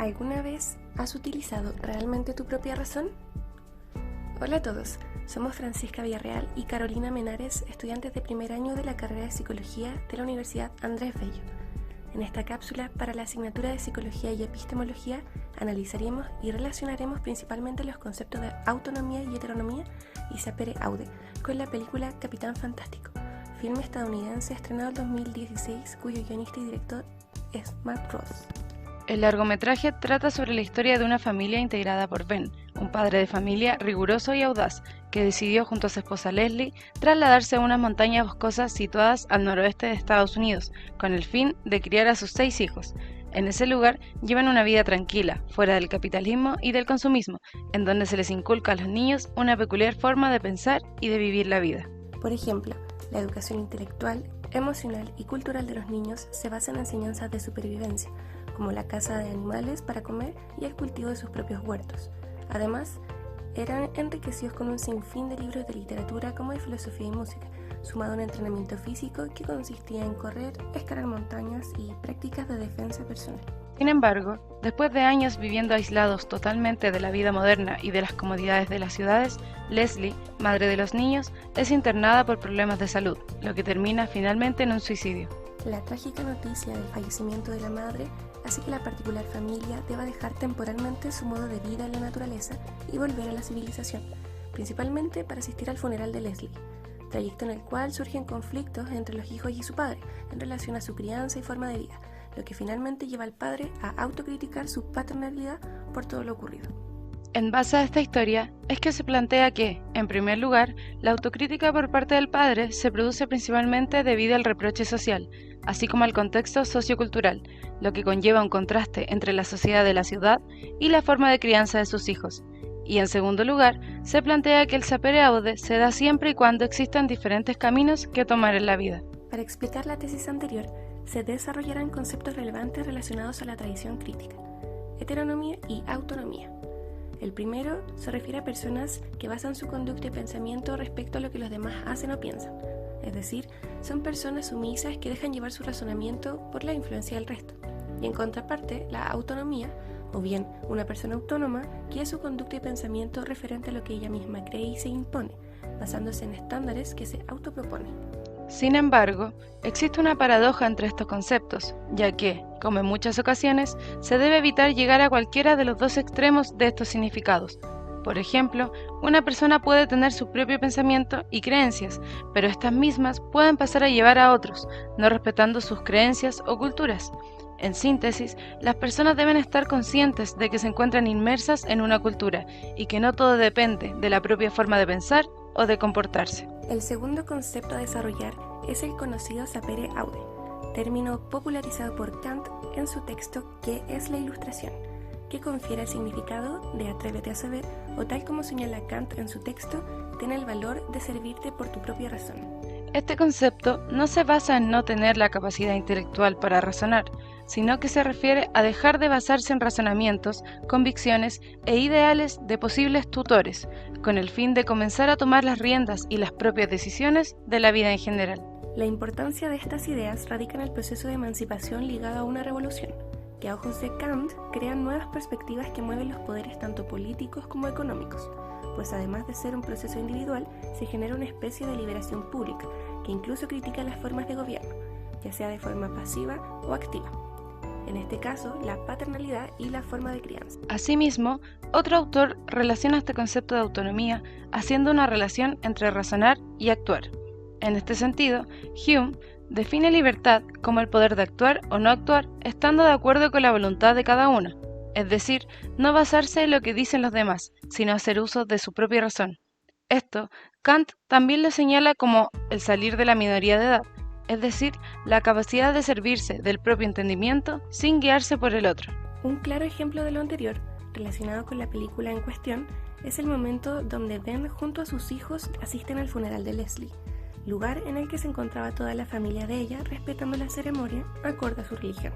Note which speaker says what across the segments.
Speaker 1: ¿Alguna vez has utilizado realmente tu propia razón? Hola a todos, somos Francisca Villarreal y Carolina Menares, estudiantes de primer año de la carrera de Psicología de la Universidad Andrés Bello. En esta cápsula, para la asignatura de Psicología y Epistemología, analizaremos y relacionaremos principalmente los conceptos de autonomía y heteronomía y sapere aude con la película Capitán Fantástico, filme estadounidense estrenado en 2016 cuyo guionista y director es Matt Ross.
Speaker 2: El largometraje trata sobre la historia de una familia integrada por Ben, un padre de familia riguroso y audaz, que decidió junto a su esposa Leslie trasladarse a unas montañas boscosas situadas al noroeste de Estados Unidos, con el fin de criar a sus 6 hijos. En ese lugar llevan una vida tranquila, fuera del capitalismo y del consumismo, en donde se les inculca a los niños una peculiar forma de pensar y de vivir la vida.
Speaker 1: Por ejemplo, la educación intelectual, emocional y cultural de los niños se basa en enseñanzas de supervivencia, como la caza de animales para comer y el cultivo de sus propios huertos. Además, eran enriquecidos con un sinfín de libros de literatura como de filosofía y música, sumado a un entrenamiento físico que consistía en correr, escalar montañas y prácticas de defensa personal.
Speaker 2: Sin embargo, después de años viviendo aislados totalmente de la vida moderna y de las comodidades de las ciudades, Leslie, madre de los niños, es internada por problemas de salud, lo que termina finalmente en un suicidio.
Speaker 1: La trágica noticia del fallecimiento de la madre hace que la particular familia deba dejar temporalmente su modo de vida en la naturaleza y volver a la civilización, principalmente para asistir al funeral de Leslie, trayecto en el cual surgen conflictos entre los hijos y su padre en relación a su crianza y forma de vida, lo que finalmente lleva al padre a autocriticar su paternalidad por todo lo ocurrido.
Speaker 2: En base a esta historia, es que se plantea que, en primer lugar, la autocrítica por parte del padre se produce principalmente debido al reproche social, así como al contexto sociocultural, lo que conlleva un contraste entre la sociedad de la ciudad y la forma de crianza de sus hijos. Y en segundo lugar, se plantea que el sapere aude se da siempre y cuando existan diferentes caminos que tomar en la vida.
Speaker 1: Para explicar la tesis anterior, se desarrollarán conceptos relevantes relacionados a la tradición crítica, heteronomía y autonomía. El primero se refiere a personas que basan su conducta y pensamiento respecto a lo que los demás hacen o piensan, es decir, son personas sumisas que dejan llevar su razonamiento por la influencia del resto. Y en contraparte, la autonomía, o bien una persona autónoma, guía su conducta y pensamiento referente a lo que ella misma cree y se impone, basándose en estándares que se autopropone.
Speaker 2: Sin embargo, existe una paradoja entre estos conceptos, ya que, como en muchas ocasiones, se debe evitar llegar a cualquiera de los dos extremos de estos significados. Por ejemplo, una persona puede tener su propio pensamiento y creencias, pero estas mismas pueden pasar a llevar a otros, no respetando sus creencias o culturas. En síntesis, las personas deben estar conscientes de que se encuentran inmersas en una cultura y que no todo depende de la propia forma de pensar o de comportarse.
Speaker 1: El segundo concepto a desarrollar es el conocido sapere aude, término popularizado por Kant en su texto ¿Qué es la ilustración?, que confiere el significado de atrévete a saber, o tal como señala Kant en su texto, ten el valor de servirte por tu propia razón.
Speaker 2: Este concepto no se basa en no tener la capacidad intelectual para razonar, sino que se refiere a dejar de basarse en razonamientos, convicciones e ideales de posibles tutores, con el fin de comenzar a tomar las riendas y las propias decisiones de la vida en general.
Speaker 1: La importancia de estas ideas radica en el proceso de emancipación ligado a una revolución, que a ojos de Kant crean nuevas perspectivas que mueven los poderes tanto políticos como económicos, pues además de ser un proceso individual, se genera una especie de liberación pública, que incluso critica las formas de gobierno, ya sea de forma pasiva o activa. En este caso, la paternalidad y la forma de crianza.
Speaker 2: Asimismo, otro autor relaciona este concepto de autonomía haciendo una relación entre razonar y actuar. En este sentido, Hume define libertad como el poder de actuar o no actuar estando de acuerdo con la voluntad de cada uno, es decir, no basarse en lo que dicen los demás, sino hacer uso de su propia razón. Esto, Kant también lo señala como el salir de la minoría de edad, es decir, la capacidad de servirse del propio entendimiento sin guiarse por el otro.
Speaker 1: Un claro ejemplo de lo anterior, relacionado con la película en cuestión, es el momento donde Ben junto a sus hijos asisten al funeral de Leslie, lugar en el que se encontraba toda la familia de ella respetando la ceremonia acorde a su religión.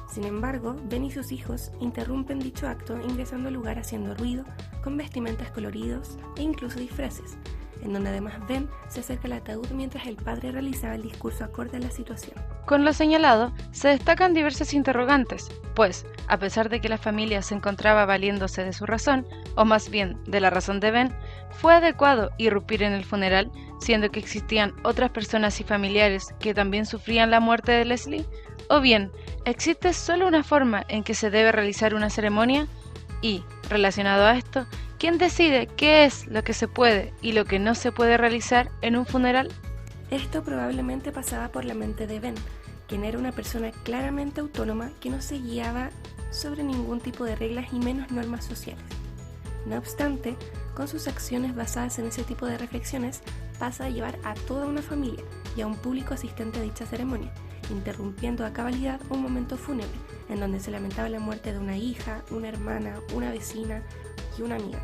Speaker 1: Sin embargo, Ben y sus hijos interrumpen dicho acto ingresando al lugar haciendo ruido, con vestimentas coloridos e incluso disfraces, en donde además Ben se acerca al ataúd mientras el padre realizaba el discurso acorde a la situación.
Speaker 2: Con lo señalado, se destacan diversas interrogantes, pues, a pesar de que la familia se encontraba valiéndose de su razón, o más bien de la razón de Ben, ¿fue adecuado irrumpir en el funeral, siendo que existían otras personas y familiares que también sufrían la muerte de Leslie? ¿O bien, existe solo una forma en que se debe realizar una ceremonia? Y, relacionado a esto, ¿quién decide qué es lo que se puede y lo que no se puede realizar en un funeral?
Speaker 1: Esto probablemente pasaba por la mente de Ben, quien era una persona claramente autónoma que no se guiaba sobre ningún tipo de reglas y menos normas sociales. No obstante, con sus acciones basadas en ese tipo de reflexiones, pasa a llevar a toda una familia y a un público asistente a dicha ceremonia, interrumpiendo a cabalidad un momento fúnebre, en donde se lamentaba la muerte de una hija, una hermana, una vecina y una amiga.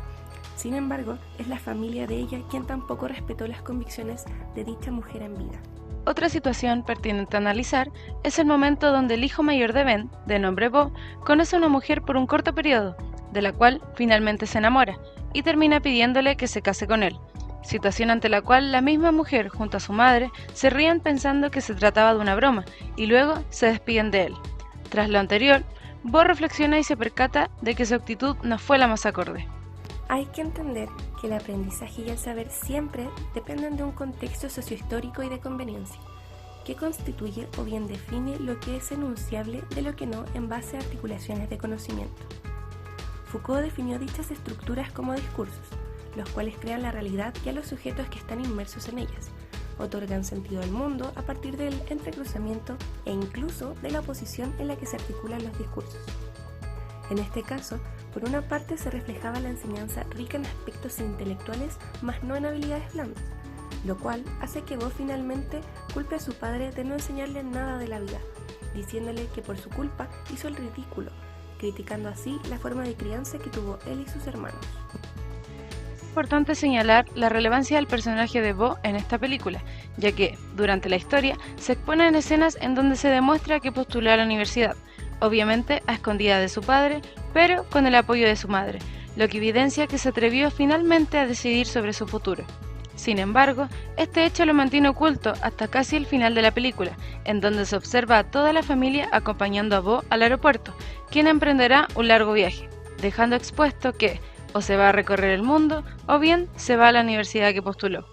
Speaker 1: Sin embargo, es la familia de ella quien tampoco respetó las convicciones de dicha mujer en vida.
Speaker 2: Otra situación pertinente a analizar es el momento donde el hijo mayor de Ben, de nombre Bo, conoce a una mujer por un corto periodo, de la cual finalmente se enamora, y termina pidiéndole que se case con él. Situación ante la cual la misma mujer junto a su madre se ríen pensando que se trataba de una broma, y luego se despiden de él. Tras lo anterior, Bo reflexiona y se percata de que su actitud no fue la más acorde.
Speaker 1: Hay que entender que el aprendizaje y el saber siempre dependen de un contexto sociohistórico y de conveniencia, que constituye o bien define lo que es enunciable de lo que no en base a articulaciones de conocimiento. Foucault definió dichas estructuras como discursos, los cuales crean la realidad y a los sujetos que están inmersos en ellas, otorgan sentido al mundo a partir del entrecruzamiento e incluso de la oposición en la que se articulan los discursos. En este caso, por una parte se reflejaba la enseñanza rica en aspectos intelectuales, mas no en habilidades blandas, lo cual hace que Bo finalmente culpe a su padre de no enseñarle nada de la vida, diciéndole que por su culpa hizo el ridículo, criticando así la forma de crianza que tuvo él y sus hermanos.
Speaker 2: Es importante señalar la relevancia del personaje de Bo en esta película, ya que, durante la historia, se exponen escenas en donde se demuestra que postuló a la universidad, obviamente a escondidas de su padre, pero con el apoyo de su madre, lo que evidencia que se atrevió finalmente a decidir sobre su futuro. Sin embargo, este hecho lo mantiene oculto hasta casi el final de la película, en donde se observa a toda la familia acompañando a Bo al aeropuerto, quien emprenderá un largo viaje, dejando expuesto que o se va a recorrer el mundo o bien se va a la universidad que postuló.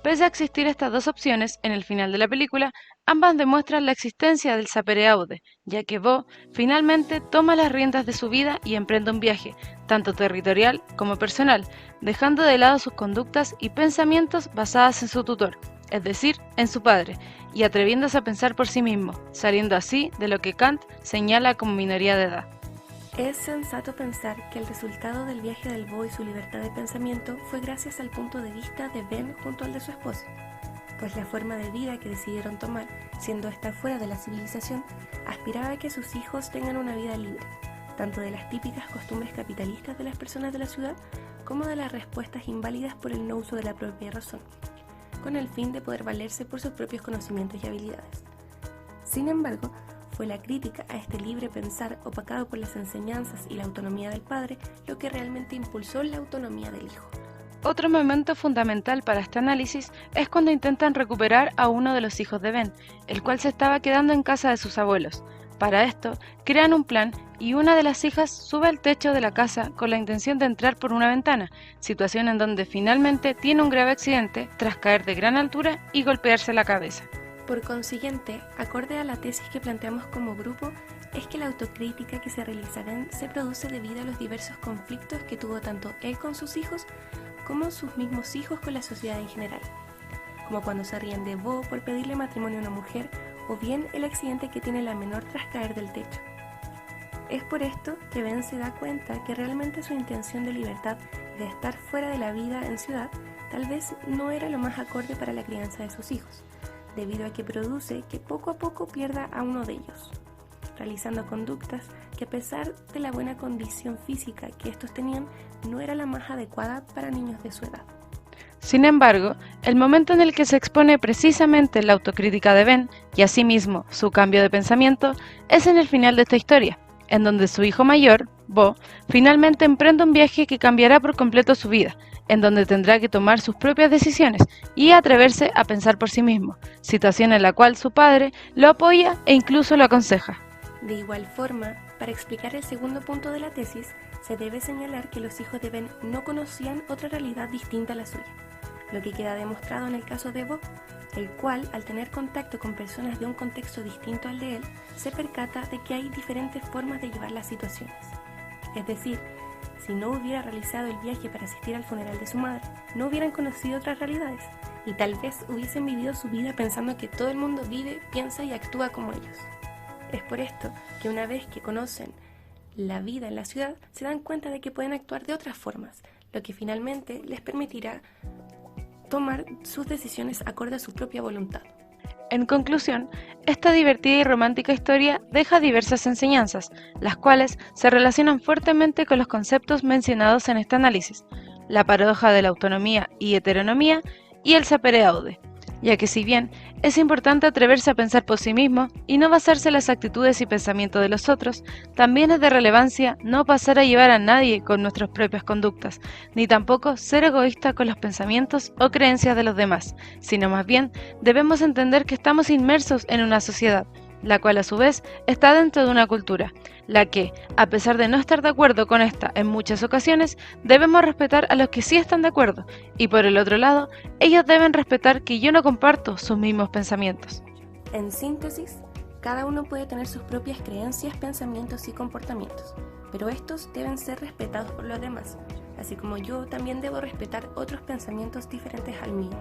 Speaker 2: Pese a existir estas dos opciones en el final de la película, ambas demuestran la existencia del sapere aude, ya que Bo finalmente toma las riendas de su vida y emprende un viaje, tanto territorial como personal, dejando de lado sus conductas y pensamientos basadas en su tutor, es decir, en su padre, y atreviéndose a pensar por sí mismo, saliendo así de lo que Kant señala como minoría de edad.
Speaker 1: Es sensato pensar que el resultado del viaje del Bo y su libertad de pensamiento fue gracias al punto de vista de Ben junto al de su esposa, pues la forma de vida que decidieron tomar, siendo esta fuera de la civilización, aspiraba a que sus hijos tengan una vida libre, tanto de las típicas costumbres capitalistas de las personas de la ciudad, como de las respuestas inválidas por el no uso de la propia razón, con el fin de poder valerse por sus propios conocimientos y habilidades. Sin embargo, fue la crítica a este libre pensar opacado por las enseñanzas y la autonomía del padre lo que realmente impulsó la autonomía del hijo.
Speaker 2: Otro momento fundamental para este análisis es cuando intentan recuperar a uno de los hijos de Ben, el cual se estaba quedando en casa de sus abuelos. Para esto, crean un plan y una de las hijas sube al techo de la casa con la intención de entrar por una ventana, situación en donde finalmente tiene un grave accidente tras caer de gran altura y golpearse la cabeza.
Speaker 1: Por consiguiente, acorde a la tesis que planteamos como grupo, es que la autocrítica que se realiza Ben se produce debido a los diversos conflictos que tuvo tanto él con sus hijos como sus mismos hijos con la sociedad en general, como cuando se ríen de Bo por pedirle matrimonio a una mujer o bien el accidente que tiene la menor tras caer del techo. Es por esto que Ben se da cuenta que realmente su intención de libertad de estar fuera de la vida en ciudad tal vez no era lo más acorde para la crianza de sus hijos, debido a que produce que poco a poco pierda a uno de ellos, realizando conductas que a pesar de la buena condición física que estos tenían, no era la más adecuada para niños de su edad.
Speaker 2: Sin embargo, el momento en el que se expone precisamente la autocrítica de Ben y asimismo su cambio de pensamiento es en el final de esta historia, en donde su hijo mayor, Bo, finalmente emprende un viaje que cambiará por completo su vida, en donde tendrá que tomar sus propias decisiones y atreverse a pensar por sí mismo, situación en la cual su padre lo apoya e incluso lo aconseja.
Speaker 1: De igual forma, para explicar el segundo punto de la tesis, se debe señalar que los hijos de Ben no conocían otra realidad distinta a la suya, lo que queda demostrado en el caso de Bob, el cual, al tener contacto con personas de un contexto distinto al de él, se percata de que hay diferentes formas de llevar las situaciones. Es decir, si no hubiera realizado el viaje para asistir al funeral de su madre, no hubieran conocido otras realidades y tal vez hubiesen vivido su vida pensando que todo el mundo vive, piensa y actúa como ellos. Es por esto que una vez que conocen la vida en la ciudad, se dan cuenta de que pueden actuar de otras formas, lo que finalmente les permitirá tomar sus decisiones acorde a su propia voluntad.
Speaker 2: En conclusión, esta divertida y romántica historia deja diversas enseñanzas, las cuales se relacionan fuertemente con los conceptos mencionados en este análisis, la paradoja de la autonomía y heteronomía y el sapere aude, ya que si bien es importante atreverse a pensar por sí mismo y no basarse en las actitudes y pensamientos de los otros, también es de relevancia no pasar a llevar a nadie con nuestras propias conductas, ni tampoco ser egoísta con los pensamientos o creencias de los demás, sino más bien debemos entender que estamos inmersos en una sociedad, la cual a su vez está dentro de una cultura, la que, a pesar de no estar de acuerdo con esta en muchas ocasiones, debemos respetar a los que sí están de acuerdo, y por el otro lado, ellos deben respetar que yo no comparto sus mismos pensamientos.
Speaker 1: En síntesis, cada uno puede tener sus propias creencias, pensamientos y comportamientos, pero estos deben ser respetados por los demás, así como yo también debo respetar otros pensamientos diferentes al mío.